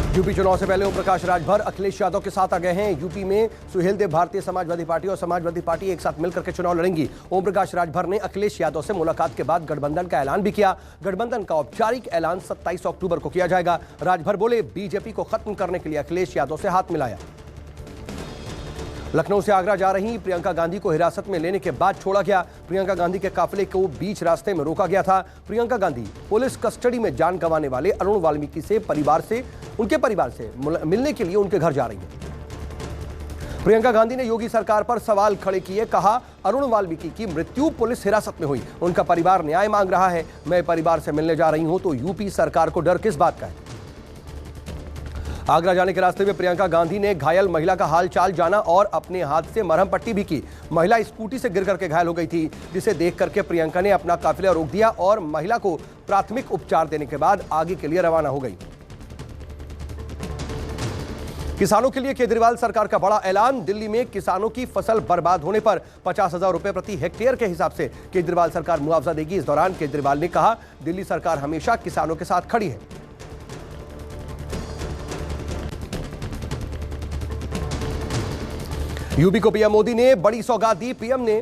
UP चुनाव से पहले ओम प्रकाश राजभर अखिलेश यादव के साथ आ गए हैं। यूपी में सुहेलदेव भारतीय समाजवादी पार्टी और समाजवादी पार्टी एक साथ मिलकर के चुनाव लड़ेंगी। ओम प्रकाश राजभर ने अखिलेश यादव से मुलाकात के बाद गठबंधन का ऐलान भी किया। गठबंधन का औपचारिक ऐलान 27 अक्टूबर को किया जाएगा। राजभर बोले, बीजेपी को खत्म करने के लिए अखिलेश यादव से हाथ मिलाया। लखनऊ से आगरा जा रही प्रियंका गांधी को हिरासत में लेने के बाद छोड़ा गया। प्रियंका गांधी के काफिले को बीच रास्ते में रोका गया था। प्रियंका गांधी पुलिस कस्टडी में जान गंवाने वाले अरुण वाल्मीकि उनके परिवार से मिलने के लिए उनके घर जा रही हैं। प्रियंका गांधी ने योगी सरकार पर सवाल खड़े किए। कहा, अरुण वाल्मीकि की मृत्यु पुलिस हिरासत में हुई, उनका परिवार न्याय मांग रहा है। मैं परिवार से मिलने जा रही हूं तो यूपी सरकार को डर किस बात का है। आगरा जाने के रास्ते में प्रियंका गांधी ने घायल महिला का हाल चाल जाना और अपने हाथ से मरहम पट्टी भी की। महिला स्कूटी से गिर करके घायल हो गई थी, जिसे देख करके प्रियंका ने अपना काफिला रोक दिया और महिला को प्राथमिक उपचार देने के बाद आगे के लिए रवाना हो गई। किसानों के लिए केजरीवाल सरकार का बड़ा ऐलान। दिल्ली में किसानों की फसल बर्बाद होने पर 50,000 रुपए प्रति हेक्टेयर के हिसाब से केजरीवाल सरकार मुआवजा देगी। इस दौरान केजरीवाल ने कहा, दिल्ली सरकार हमेशा किसानों के साथ खड़ी है। यूपी को पीएम मोदी ने बड़ी सौगात दी। पीएम ने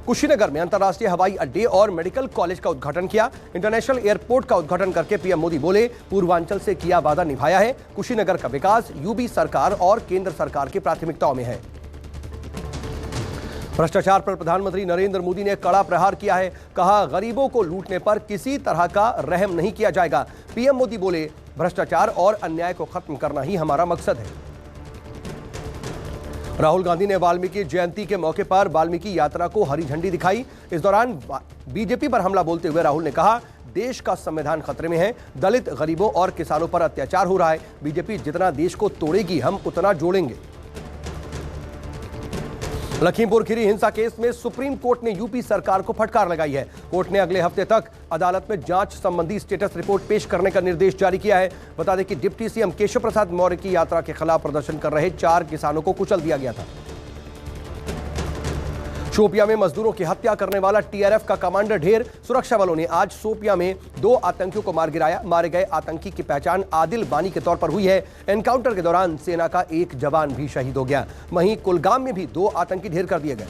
कुशीनगर में अंतर्राष्ट्रीय हवाई अड्डे और मेडिकल कॉलेज का उद्घाटन किया। इंटरनेशनल एयरपोर्ट का उद्घाटन करके पीएम मोदी बोले, पूर्वांचल से किया वादा निभाया है। कुशीनगर का विकास यूपी सरकार और केंद्र सरकार की प्राथमिकताओं में है। भ्रष्टाचार पर प्रधानमंत्री नरेंद्र मोदी ने कड़ा प्रहार किया है। कहा, गरीबों को लूटने पर किसी तरह का रहम नहीं किया जाएगा। पीएम मोदी बोले, भ्रष्टाचार और अन्याय को खत्म करना ही हमारा मकसद है। राहुल गांधी ने वाल्मीकि जयंती के मौके पर वाल्मीकि यात्रा को हरी झंडी दिखाई। इस दौरान बीजेपी पर हमला बोलते हुए राहुल ने कहा, देश का संविधान खतरे में है। दलित, गरीबों और किसानों पर अत्याचार हो रहा है। बीजेपी जितना देश को तोड़ेगी, हम उतना जोड़ेंगे। लखीमपुर खीरी हिंसा केस में सुप्रीम कोर्ट ने यूपी सरकार को फटकार लगाई है। कोर्ट ने अगले हफ्ते तक अदालत में जांच संबंधी स्टेटस रिपोर्ट पेश करने का निर्देश जारी किया है। बता दें कि डिप्टी सीएम केशव प्रसाद मौर्य की यात्रा के खिलाफ प्रदर्शन कर रहे 4 किसानों को कुचल दिया गया था। शोपियां में मजदूरों की हत्या करने वाला टीआरएफ का कमांडर ढेर। सुरक्षा बलों ने आज शोपियां में 2 आतंकियों को मार गिराया। मारे गए आतंकी की पहचान आदिल बानी के तौर पर हुई है। एनकाउंटर के दौरान सेना का एक जवान भी शहीद हो गया। वहीं कुलगाम में भी 2 आतंकी ढेर कर दिए गए।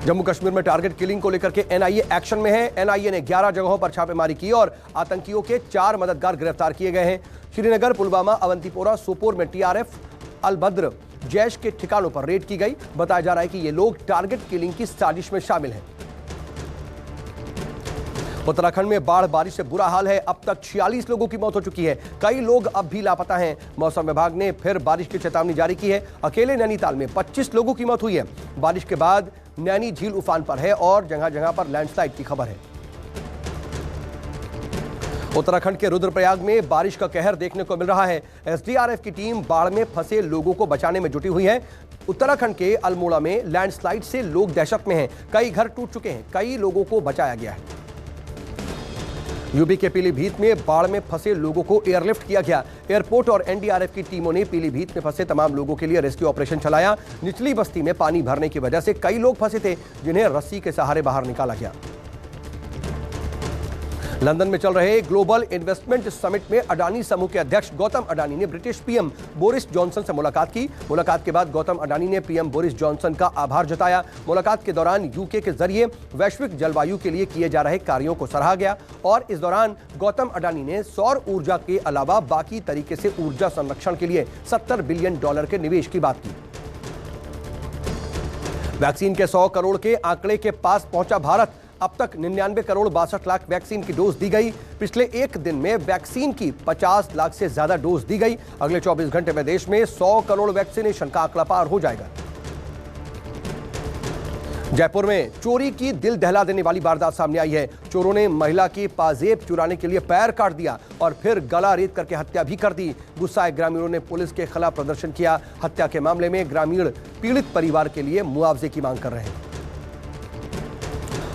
जम्मू कश्मीर में टारगेट किलिंग को लेकर के एनआईए एक्शन में है। एनआईए ने 11 जगहों पर छापेमारी की और आतंकियों के 4 मददगार गिरफ्तार किए गए हैं। श्रीनगर, पुलवामा, अवंतीपोरा, सोपोर में टीआरएफ, अलबद्र, जैश के ठिकानों पर रेड की गई। बताया जा रहा है कि ये लोग टारगेट किलिंग की साजिश में शामिल हैं। उत्तराखंड में बाढ़ बारिश से बुरा हाल है। अब तक 46 लोगों की मौत हो चुकी है। कई लोग अब भी लापता हैं। मौसम विभाग ने फिर बारिश की चेतावनी जारी की है। अकेले नैनीताल में 25 लोगों की मौत हुई है। बारिश के बाद नैनी झील उफान पर है और जगह जगह पर लैंडस्लाइड की खबर है। उत्तराखंड के रुद्रप्रयाग में बारिश का कहर देखने को मिल रहा है। एसडीआरएफ की टीम बाढ़ में फंसे लोगों को बचाने में जुटी हुई है। उत्तराखंड के अल्मोड़ा में लैंडस्लाइड से लोग दहशत में हैं। कई घर टूट चुके हैं। कई लोगों को बचाया गया है। यूपी के पीलीभीत में बाढ़ में फंसे लोगों को एयरलिफ्ट किया गया। एयरपोर्ट और एनडीआरएफ की टीमों ने पीलीभीत में फंसे तमाम लोगों के लिए रेस्क्यू ऑपरेशन चलाया। निचली बस्ती में पानी भरने की वजह से कई लोग फंसे थे, जिन्हें रस्सी के सहारे बाहर निकाला गया। लंदन में चल रहे ग्लोबल इन्वेस्टमेंट समिट में अडानी समूह के अध्यक्ष गौतम अडानी ने ब्रिटिश पीएम बोरिस जॉनसन से मुलाकात की। मुलाकात के बाद गौतम अडानी ने पीएम बोरिस जॉनसन का आभार जताया। मुलाकात के दौरान यूके के जरिए वैश्विक जलवायु के लिए किए जा रहे कार्यों को सराहा गया और इस दौरान गौतम अडानी ने सौर ऊर्जा के अलावा बाकी तरीके से ऊर्जा संरक्षण के लिए $70 बिलियन के निवेश की बात की। वैक्सीन के 100 करोड़ के आंकड़े के पास पहुंचा भारत। अब तक 99 करोड़ 62 लाख वैक्सीन की डोज दी गई। पिछले एक दिन में वैक्सीन की 50 लाख से ज्यादा डोज दी गई। अगले 24 घंटे में देश में 100 करोड़ वैक्सीनेशन का आंकड़ा पार हो जाएगा। जयपुर में चोरी की दिल दहला देने वाली वारदात सामने आई है। चोरों ने महिला की पाजेब चुराने के लिए पैर काट दिया और फिर गला रेत करके हत्या भी कर दी। गुस्साए ग्रामीणों ने पुलिस के खिलाफ प्रदर्शन किया। हत्या के मामले में ग्रामीण पीड़ित परिवार के लिए मुआवजे की मांग कर रहे हैं।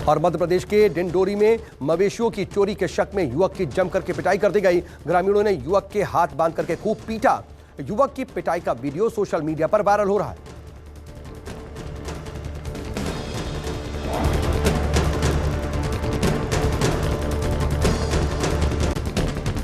और मध्य प्रदेश के डिंडोरी में मवेशियों की चोरी के शक में युवक की जमकर के पिटाई कर दी गई। ग्रामीणों ने युवक के हाथ बांध करके खूब पीटा। युवक की पिटाई का वीडियो सोशल मीडिया पर वायरल हो रहा है।